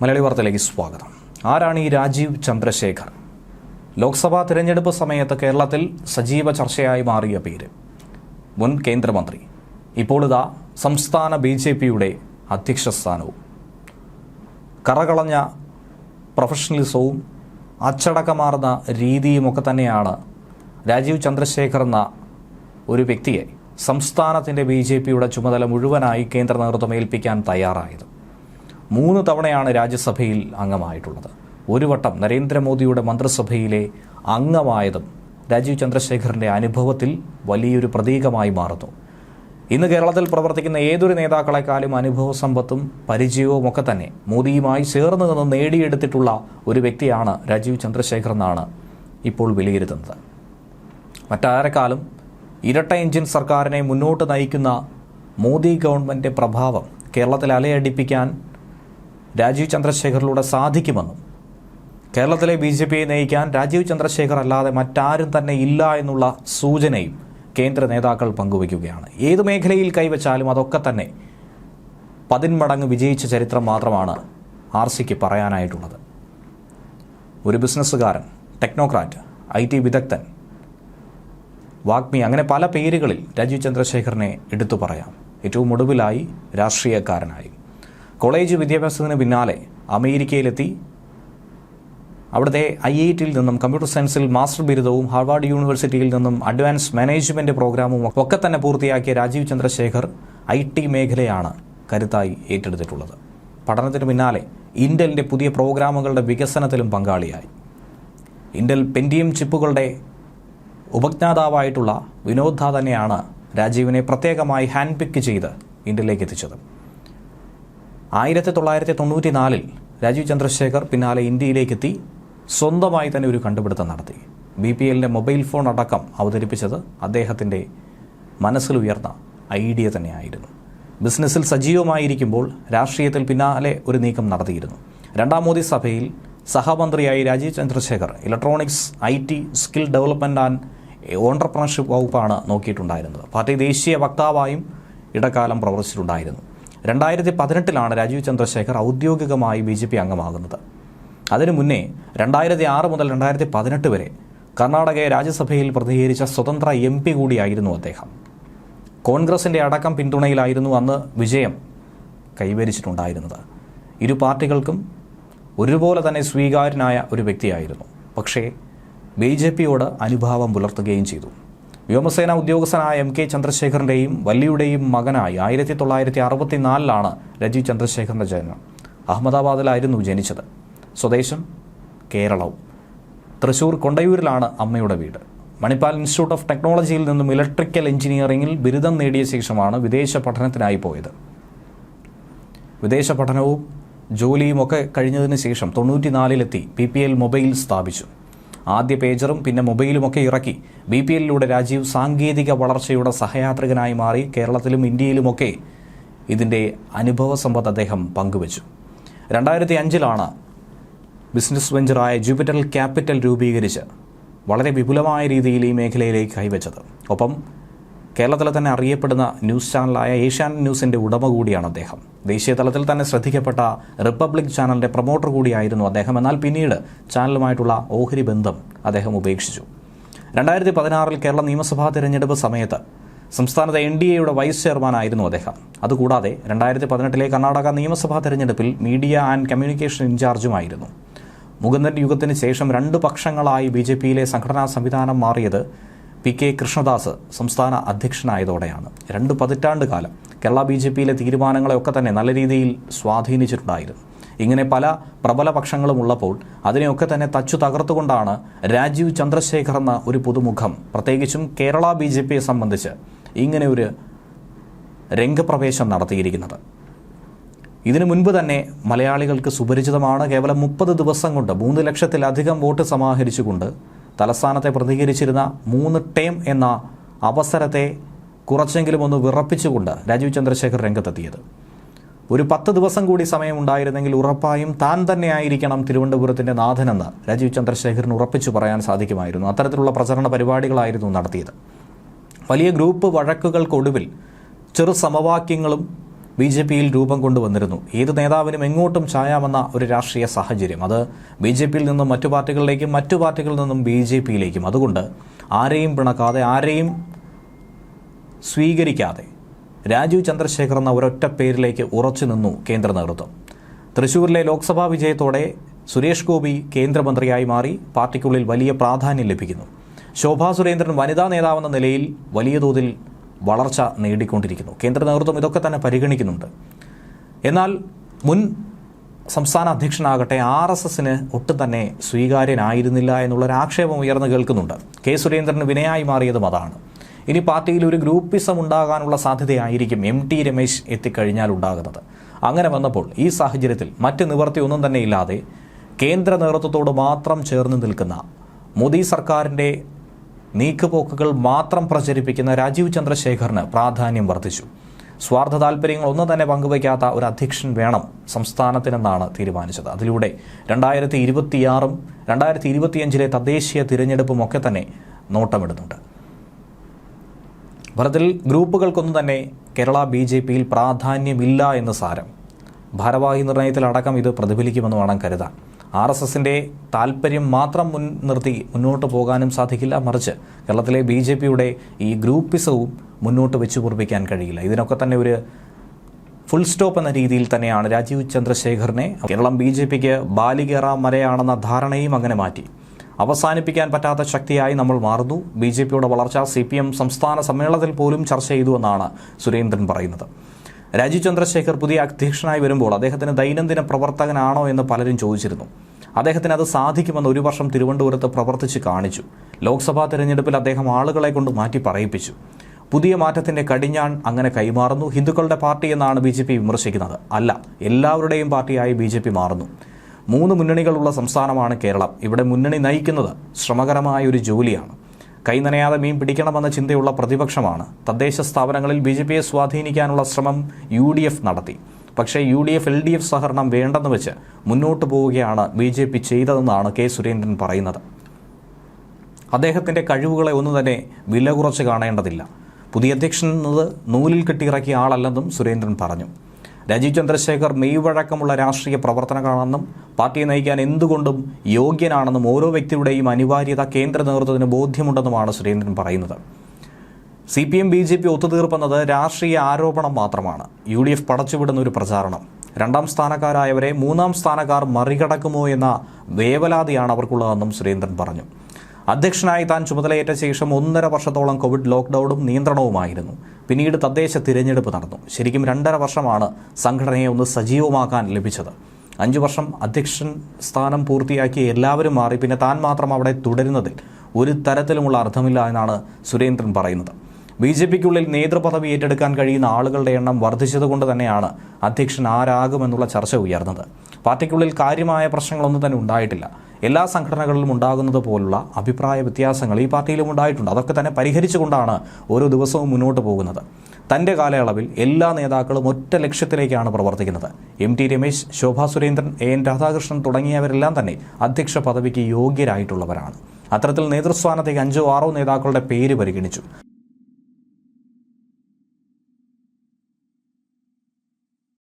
മലയാളി വാർത്തയിലേക്ക് സ്വാഗതം. ആരാണ് ഈ രാജീവ് ചന്ദ്രശേഖർ? ലോക്സഭാ തിരഞ്ഞെടുപ്പ് സമയത്ത് കേരളത്തിൽ സജീവ ചർച്ചയായി മാറിയ പേര്. മുൻ കേന്ദ്രമന്ത്രി. ഇപ്പോൾ ഇതാ സംസ്ഥാന BJPയുടെ അധ്യക്ഷ സ്ഥാനവും. കറകളഞ്ഞ പ്രൊഫഷണലിസവും അച്ചടക്കമാർന്ന രീതിയുമൊക്കെ തന്നെയാണ് രാജീവ് ചന്ദ്രശേഖർ എന്ന ഒരു വ്യക്തിയെ സംസ്ഥാനത്തിൻ്റെ BJPയുടെ ചുമതല മുഴുവനായി കേന്ദ്ര നേതൃത്വം ഏൽപ്പിക്കാൻ തയ്യാറായത്. 3 തവണയാണ് രാജ്യസഭയിൽ അംഗമായിട്ടുള്ളത്. ഒരു വട്ടം നരേന്ദ്രമോദിയുടെ മന്ത്രിസഭയിലെ അംഗമായതും രാജീവ് ചന്ദ്രശേഖറിൻ്റെ അനുഭവത്തിൽ വലിയൊരു പ്രതീകമായി മാറുന്നു. ഇന്ന് കേരളത്തിൽ പ്രവർത്തിക്കുന്ന ഏതൊരു നേതാക്കളെക്കാളും അനുഭവ സമ്പത്തും പരിചയവും ഒക്കെ തന്നെ മോദിയുമായി ചേർന്ന് നിന്ന് നേടിയെടുത്തിട്ടുള്ള ഒരു വ്യക്തിയാണ് രാജീവ് ചന്ദ്രശേഖർ എന്നാണ് ഇപ്പോൾ വിലയിരുത്തുന്നത്. മറ്റാരെക്കാളും ഇരട്ട എഞ്ചിൻ സർക്കാരിനെ മുന്നോട്ട് നയിക്കുന്ന മോദി ഗവൺമെൻറ് പ്രഭാവം കേരളത്തിൽ അലയടിപ്പിക്കാൻ രാജീവ് ചന്ദ്രശേഖറിലൂടെ സാധിക്കുമെന്നും കേരളത്തിലെ BJPയെ നയിക്കാൻ രാജീവ് ചന്ദ്രശേഖർ അല്ലാതെ മറ്റാരും തന്നെ ഇല്ല എന്നുള്ള സൂചനയും കേന്ദ്ര നേതാക്കൾ പങ്കുവയ്ക്കുകയാണ്. ഏത് മേഖലയിൽ കൈവച്ചാലും അതൊക്കെ തന്നെ 10 മടങ്ങ് വിജയിച്ച ചരിത്രം മാത്രമാണ് RCക്ക് പറയാനായിട്ടുള്ളത്. ഒരു ബിസിനസ്സുകാരൻ, ടെക്നോക്രാറ്റ്, IT വിദഗ്ധൻ, വാഗ്മി, അങ്ങനെ പല പേരുകളിൽ രാജീവ് ചന്ദ്രശേഖറിനെ എടുത്തു പറയാം. ഏറ്റവും ഒടുവിലായി രാഷ്ട്രീയക്കാരനായി. കോളേജ് വിദ്യാഭ്യാസത്തിന് പിന്നാലെ അമേരിക്കയിലെത്തി അവിടുത്തെ IITയിൽ നിന്നും കമ്പ്യൂട്ടർ സയൻസിൽ മാസ്റ്റർ ബിരുദവും ഹാർവാർഡ് യൂണിവേഴ്സിറ്റിയിൽ നിന്നും അഡ്വാൻസ് മാനേജ്മെൻറ്റ് പ്രോഗ്രാമും ഒക്കെ തന്നെ പൂർത്തിയാക്കിയ രാജീവ് ചന്ദ്രശേഖർ IT മേഖലയാണ് കരുത്തായി ഏറ്റെടുത്തിട്ടുള്ളത്. പഠനത്തിന് പിന്നാലെ ഇൻ്റലിൻ്റെ പുതിയ പ്രോഗ്രാമുകളുടെ വികസനത്തിലും പങ്കാളിയായി. ഇൻ്റൽ പെൻറ്റിയം ചിപ്പുകളുടെ ഉപജ്ഞാതാവായിട്ടുള്ള വിനോദ് ധാ തന്നെയാണ് രാജീവിനെ പ്രത്യേകമായി ഹാൻഡ് പിക്ക് ചെയ്ത് ഇൻ്റലിലേക്ക് എത്തിച്ചത്. 1994 രാജീവ് ചന്ദ്രശേഖർ പിന്നാലെ ഇന്ത്യയിലേക്കെത്തി സ്വന്തമായി തന്നെ ഒരു കണ്ടുപിടുത്തം നടത്തി. BPLൻ്റെ മൊബൈൽ ഫോൺ അടക്കം അവതരിപ്പിച്ചത് അദ്ദേഹത്തിൻ്റെ മനസ്സിലുയർന്ന ഐഡിയ തന്നെയായിരുന്നു. ബിസിനസ്സിൽ സജീവമായിരിക്കുമ്പോൾ രാഷ്ട്രീയത്തിൽ പിന്നാലെ ഒരു നീക്കം നടത്തിയിരുന്നു. 2ാം മോദി സഭയിൽ സഹമന്ത്രിയായി Rajeev Chandrasekhar electronics, IT, skill development and entrepreneurship വകുപ്പാണ് നോക്കിയിട്ടുണ്ടായിരുന്നത്. പാർട്ടി ദേശീയ വക്താവായും ഇടക്കാലം പ്രവർത്തിച്ചിട്ടുണ്ടായിരുന്നു. 2018 രാജീവ് ചന്ദ്രശേഖർ ഔദ്യോഗികമായി BJP അംഗമാകുന്നത്. അതിനു മുന്നേ 2006 മുതൽ 2018 വരെ കർണാടകയെ രാജ്യസഭയിൽ പ്രതിനിധീകരിച്ച സ്വതന്ത്ര MP കൂടിയായിരുന്നു അദ്ദേഹം. കോൺഗ്രസിൻ്റെ അടക്കം പിന്തുണയിലായിരുന്നു അന്ന് വിജയം കൈവരിച്ചിട്ടുണ്ടായിരുന്നത്. ഇരു പാർട്ടികൾക്കും ഒരുപോലെ തന്നെ സ്വീകാര്യനായ ഒരു വ്യക്തിയായിരുന്നു. പക്ഷേ BJPയോട് അനുഭാവം പുലർത്തുകയും ചെയ്തു. വ്യോമസേന ഉദ്യോഗസ്ഥനായ MK ചന്ദ്രശേഖറിൻ്റെയും വല്ലിയുടെയും മകനായി 1964 രാജീവ് ചന്ദ്രശേഖറിൻ്റെ ജനനം. അഹമ്മദാബാദിലായിരുന്നു ജനിച്ചത്. സ്വദേശം കേരളവും. തൃശ്ശൂർ കൊണ്ടയൂരിലാണ് അമ്മയുടെ വീട്. മണിപ്പാൽ ഇൻസ്റ്റിറ്റ്യൂട്ട് ഓഫ് ടെക്നോളജിയിൽ നിന്നും ഇലക്ട്രിക്കൽ എഞ്ചിനീയറിംഗിൽ ബിരുദം നേടിയ ശേഷമാണ് വിദേശ പഠനത്തിനായി പോയത്. വിദേശ പഠനവും ജോലിയും ഒക്കെ കഴിഞ്ഞതിന് ശേഷം 94 BPL മൊബൈൽ സ്ഥാപിച്ചു. ആദ്യ പേജറും പിന്നെ മൊബൈലുമൊക്കെ ഇറക്കി BPLലൂടെ രാജീവ് സാങ്കേതിക വളർച്ചയുടെ സഹയാത്രികനായി മാറി. കേരളത്തിലും ഇന്ത്യയിലുമൊക്കെ ഇതിൻ്റെ അനുഭവ സമ്പത്ത് അദ്ദേഹം പങ്കുവച്ചു. 2005 ബിസിനസ് വെഞ്ചറായ ജൂപ്പിറ്റർ ക്യാപിറ്റൽ രൂപീകരിച്ച് വളരെ വിപുലമായ രീതിയിൽ ഈ മേഖലയിലേക്ക് കൈവച്ചത്. ഒപ്പം കേരളത്തിലെ തന്നെ അറിയപ്പെടുന്ന ന്യൂസ് ചാനലായ ഏഷ്യാനെറ്റ് ന്യൂസിൻ്റെ ഉടമ കൂടിയാണ് അദ്ദേഹം. ദേശീയ തലത്തിൽ തന്നെ ശ്രദ്ധിക്കപ്പെട്ട റിപ്പബ്ലിക് ചാനലിൻ്റെ പ്രൊമോട്ടർ കൂടിയായിരുന്നു അദ്ദേഹം. എന്നാൽ പിന്നീട് ചാനലുമായിട്ടുള്ള ഓഹരി ബന്ധം അദ്ദേഹം ഉപേക്ഷിച്ചു. 2016 കേരള നിയമസഭാ തിരഞ്ഞെടുപ്പ് സമയത്ത് സംസ്ഥാനത്തെ NDAയുടെ വൈസ് ചെയർമാനായിരുന്നു അദ്ദേഹം. അതുകൂടാതെ 2018 കർണാടക നിയമസഭാ തിരഞ്ഞെടുപ്പിൽ മീഡിയ ആൻഡ് കമ്മ്യൂണിക്കേഷൻ ഇൻചാർജുമായിരുന്നു. മുകുന്ദൻ യുഗത്തിന് ശേഷം 2 പക്ഷങ്ങളായി BJPയിലെ സംഘടനാ സംവിധാനം മാറിയത് PK കൃഷ്ണദാസ് സംസ്ഥാന അധ്യക്ഷനായതോടെയാണ്. 2 പതിറ്റാണ്ട് കാലം കേരള BJPയിലെ തീരുമാനങ്ങളെയൊക്കെ തന്നെ നല്ല രീതിയിൽ സ്വാധീനിച്ചിട്ടുണ്ടായിരുന്നു. ഇങ്ങനെ പല പ്രബല പക്ഷങ്ങളും ഉള്ളപ്പോൾ അതിനെയൊക്കെ തന്നെ തച്ചു തകർത്തുകൊണ്ടാണ് രാജീവ് ചന്ദ്രശേഖർ എന്ന ഒരു പുതുമുഖം, പ്രത്യേകിച്ചും കേരള BJPയെ സംബന്ധിച്ച് ഇങ്ങനെ ഒരു രംഗപ്രവേശം നടത്തിയിരിക്കുന്നത്. ഇതിനു മുൻപ് തന്നെ മലയാളികൾക്ക് സുപരിചിതമാണ്. കേവലം 30 ദിവസം കൊണ്ട് 3 ലക്ഷത്തിലധികം വോട്ട് സമാഹരിച്ചുകൊണ്ട് തലസ്ഥാനത്തെ പ്രതികരിച്ചിരുന്ന 3 ടേം എന്ന അവസരത്തെ കുറച്ചെങ്കിലും ഒന്ന് വിറപ്പിച്ചുകൊണ്ട് രാജീവ് ചന്ദ്രശേഖർ രംഗത്തെത്തിയത്. ഒരു 10 ദിവസം കൂടി സമയമുണ്ടായിരുന്നെങ്കിൽ ഉറപ്പായും താൻ തന്നെയായിരിക്കണം തിരുവനന്തപുരത്തിൻ്റെ നാഥനെന്ന് രാജീവ് ചന്ദ്രശേഖറിന് ഉറപ്പിച്ചു പറയാൻ സാധിക്കുമായിരുന്നു. അത്തരത്തിലുള്ള പ്രചരണ പരിപാടികളായിരുന്നു നടത്തിയത്. വലിയ ഗ്രൂപ്പ് വഴക്കുകൾക്കൊടുവിൽ ചെറു സമവാക്യങ്ങളും BJP-യിൽ രൂപം കൊണ്ടുവന്നിരുന്നു. ഏത് നേതാവിനും എങ്ങോട്ടും ചായാമെന്ന ഒരു രാഷ്ട്രീയ സാഹചര്യം. അത് BJP-യിൽ നിന്നും മറ്റു പാർട്ടികളിലേക്കും മറ്റു പാർട്ടികളിൽ നിന്നും BJP-യിലേക്കും. അതുകൊണ്ട് ആരെയും പിണക്കാതെ ആരെയും സ്വീകരിക്കാതെ രാജീവ് ചന്ദ്രശേഖർ എന്ന ഒരൊറ്റ പേരിലേക്ക് ഉറച്ചു നിന്നു കേന്ദ്ര നേതൃത്വം. തൃശ്ശൂരിലെ ലോക്സഭാ വിജയത്തോടെ സുരേഷ് ഗോപി കേന്ദ്രമന്ത്രിയായി മാറി. പാർട്ടിക്കുള്ളിൽ വലിയ പ്രാധാന്യം ലഭിക്കുന്നു. ശോഭാ സുരേന്ദ്രൻ വനിതാ നേതാവെന്ന നിലയിൽ വലിയ തോതിൽ വളർച്ച നേടിക്കൊണ്ടിരിക്കുന്നു. കേന്ദ്ര നേതൃത്വം ഇതൊക്കെ തന്നെ പരിഗണിക്കുന്നുണ്ട്. എന്നാൽ മുൻ സംസ്ഥാന അധ്യക്ഷനാകട്ടെ RSSന് ഒട്ടും തന്നെ സ്വീകാര്യനായിരുന്നില്ല എന്നുള്ളൊരു ആക്ഷേപം ഉയർന്നു കേൾക്കുന്നുണ്ട്. കെ സുരേന്ദ്രന് വിനയായി മാറിയതും അതാണ്. ഇനി പാർട്ടിയിൽ ഒരു ഗ്രൂപ്പിസം ഉണ്ടാകാനുള്ള സാധ്യതയായിരിക്കും MT രമേശ് എത്തിക്കഴിഞ്ഞാൽ ഉണ്ടാകുന്നത്. അങ്ങനെ വന്നപ്പോൾ ഈ സാഹചര്യത്തിൽ മറ്റ് നിവർത്തി ഒന്നും തന്നെ ഇല്ലാതെ കേന്ദ്ര നേതൃത്വത്തോട് മാത്രം ചേർന്ന് നിൽക്കുന്ന, മോദി സർക്കാരിൻ്റെ നീക്കുപോക്കുകൾ മാത്രം പ്രചരിപ്പിക്കുന്ന രാജീവ് ചന്ദ്രശേഖറിന് പ്രാധാന്യം വർദ്ധിച്ചു. സ്വാർത്ഥ താല്പര്യങ്ങൾ ഒന്നും തന്നെ പങ്കുവയ്ക്കാത്ത ഒരു അധ്യക്ഷൻ വേണം സംസ്ഥാനത്തിനെന്നാണ് തീരുമാനിച്ചത്. അതിലൂടെ 2026 2025 തദ്ദേശീയ തിരഞ്ഞെടുപ്പും ഒക്കെ തന്നെ നോട്ടമിടുന്നുണ്ട്. ഫലത്തിൽ ഗ്രൂപ്പുകൾക്കൊന്നും തന്നെ കേരള BJP-യിൽ പ്രാധാന്യമില്ല എന്ന് സാരം. ഭാരവാഹി നിർണയത്തിലടക്കം ഇത് പ്രതിഫലിക്കുമെന്ന് വേണം കരുതാൻ. RSSന്റെ താല്പര്യം മാത്രം മുൻനിർത്തി മുന്നോട്ട് പോകാനും സാധിക്കില്ല. മറിച്ച് കേരളത്തിലെ BJP-യുടെ ഈ ഗ്രൂപ്പിസവും മുന്നോട്ട് വെച്ചു പൊറിപ്പിക്കാൻ കഴിയില്ല. ഇതിനൊക്കെ തന്നെ ഒരു ഫുൾ സ്റ്റോപ്പ് എന്ന രീതിയിൽ തന്നെയാണ് രാജീവ് ചന്ദ്രശേഖറിനെ കേരളം BJP-ക്ക് ബാലികേറ മരയാണെന്ന ധാരണയും അങ്ങനെ മാറ്റി. അവസാനിപ്പിക്കാൻ പറ്റാത്ത ശക്തിയായി നമ്മൾ മാറുന്നു. BJP-യുടെ വളർച്ച CPM സംസ്ഥാന സമ്മേളനത്തിൽ പോലും ചർച്ച ചെയ്തുവെന്നാണ് സുരേന്ദ്രൻ പറയുന്നത്. രാജീവ് ചന്ദ്രശേഖർ പുതിയ അധ്യക്ഷനായി വരുമ്പോൾ അദ്ദേഹത്തിന് ദൈനംദിന പ്രവർത്തകനാണോ എന്ന് പലരും ചോദിച്ചിരുന്നു. അദ്ദേഹത്തിന് അത് സാധിക്കുമെന്ന് ഒരു വർഷം തിരുവനന്തപുരത്ത് പ്രവർത്തിച്ച് കാണിച്ചു. ലോക്സഭാ തെരഞ്ഞെടുപ്പിൽ അദ്ദേഹം ആളുകളെ കൊണ്ട് മാറ്റി പറയിപ്പിച്ചു. പുതിയ മാറ്റത്തിന്റെ കടിഞ്ഞാൺ അങ്ങനെ കൈമാറുന്നു. ഹിന്ദുക്കളുടെ പാർട്ടി എന്നാണ് BJP വിമർശിക്കുന്നത്. അല്ല, എല്ലാവരുടെയും പാർട്ടിയായി BJP മാറുന്നു. 3 മുന്നണികളുള്ള സംസ്ഥാനമാണ് കേരളം. ഇവിടെ മുന്നണി നയിക്കുന്നത് ശ്രമകരമായ ഒരു ജോലിയാണ്. കൈനനയാതെ മീൻ പിടിക്കണമെന്ന ചിന്തയുള്ള പ്രതിപക്ഷമാണ്. തദ്ദേശ സ്ഥാപനങ്ങളിൽ BJP-യെ സ്വാധീനിക്കാനുള്ള ശ്രമം UDF നടത്തി. പക്ഷേ UDF LDF സഹകരണം വേണ്ടെന്ന് വെച്ച് മുന്നോട്ട് പോവുകയാണ് BJP ചെയ്തതെന്നാണ് കെ സുരേന്ദ്രൻ പറയുന്നത്. അദ്ദേഹത്തിൻ്റെ കഴിവുകളെ ഒന്നും തന്നെ വില കുറച്ച് കാണേണ്ടതില്ല. പുതിയ അധ്യക്ഷൻ എന്നത് നൂലിൽ കെട്ടിയിറക്കിയ ആളല്ലെന്നും സുരേന്ദ്രൻ പറഞ്ഞു. രാജീവ് ചന്ദ്രശേഖർ മെയ്വഴക്കമുള്ള രാഷ്ട്രീയ പ്രവർത്തനമാണെന്നും പാർട്ടിയെ നയിക്കാൻ എന്തുകൊണ്ടും യോഗ്യനാണെന്നും ഓരോ വ്യക്തിയുടെയും അനിവാര്യത കേന്ദ്ര നേതൃത്വത്തിന് ബോധ്യമുണ്ടെന്നുമാണ് സുരേന്ദ്രൻ പറയുന്നത്. CPM BJP ഒത്തുതീർപ്പെന്നത് രാഷ്ട്രീയ ആരോപണം മാത്രമാണ്. UDF പടച്ചുവിടുന്ന ഒരു പ്രചാരണം. 2ാം സ്ഥാനക്കാരായവരെ 3ാം സ്ഥാനക്കാർ മറികടക്കുമോ എന്ന വേവലാതിയാണ് അവർക്കുള്ളതെന്നും സുരേന്ദ്രൻ പറഞ്ഞു. അധ്യക്ഷനായി താൻ ചുമതലയേറ്റ ശേഷം 1.5 വർഷത്തോളം കോവിഡ് ലോക്ക്ഡൌണും നിയന്ത്രണവുമായിരുന്നു. പിന്നീട് തദ്ദേശ തിരഞ്ഞെടുപ്പ് നടന്നു. ശരിക്കും 2.5 വർഷമാണ് സംഘടനയെ ഒന്ന് സജീവമാക്കാൻ ലഭിച്ചത്. 5 വർഷം അധ്യക്ഷൻ സ്ഥാനം പൂർത്തിയാക്കി എല്ലാവരും മാറി. പിന്നെ താൻ മാത്രം അവിടെ തുടരുന്നതിൽ ഒരു തരത്തിലുമുള്ള അർത്ഥമില്ല എന്നാണ് സുരേന്ദ്രൻ പറയുന്നത്. BJP-ക്കുള്ളിൽ നേതൃപദവി ഏറ്റെടുക്കാൻ കഴിയുന്ന ആളുകളുടെ എണ്ണം വർദ്ധിച്ചതുകൊണ്ട് തന്നെയാണ് അധ്യക്ഷൻ ആരാകുമെന്നുള്ള ചർച്ച ഉയർന്നത്. പാർട്ടിക്കുള്ളിൽ കാര്യമായ പ്രശ്നങ്ങളൊന്നും തന്നെ ഉണ്ടായിട്ടില്ല. എല്ലാ സംഘടനകളിലും ഉണ്ടാകുന്നത് പോലുള്ള അഭിപ്രായ വ്യത്യാസങ്ങൾ ഈ പാർട്ടിയിലും ഉണ്ടായിട്ടുണ്ട്. അതൊക്കെ തന്നെ പരിഹരിച്ചുകൊണ്ടാണ് ഓരോ ദിവസവും മുന്നോട്ട് പോകുന്നത്. തൻ്റെ കാലയളവിൽ എല്ലാ നേതാക്കളും ഒറ്റ ലക്ഷ്യത്തിലേക്കാണ് പ്രവർത്തിക്കുന്നത്. MT രമേശ്, ശോഭാ സുരേന്ദ്രൻ, AN രാധാകൃഷ്ണൻ തുടങ്ങിയവരെല്ലാം തന്നെ അധ്യക്ഷ പദവിക്ക് യോഗ്യരായിട്ടുള്ളവരാണ്. അത്തരത്തിൽ നേതൃസ്ഥാനത്തേക്ക് 5 or 6 നേതാക്കളുടെ പേര് പരിഗണിച്ചു.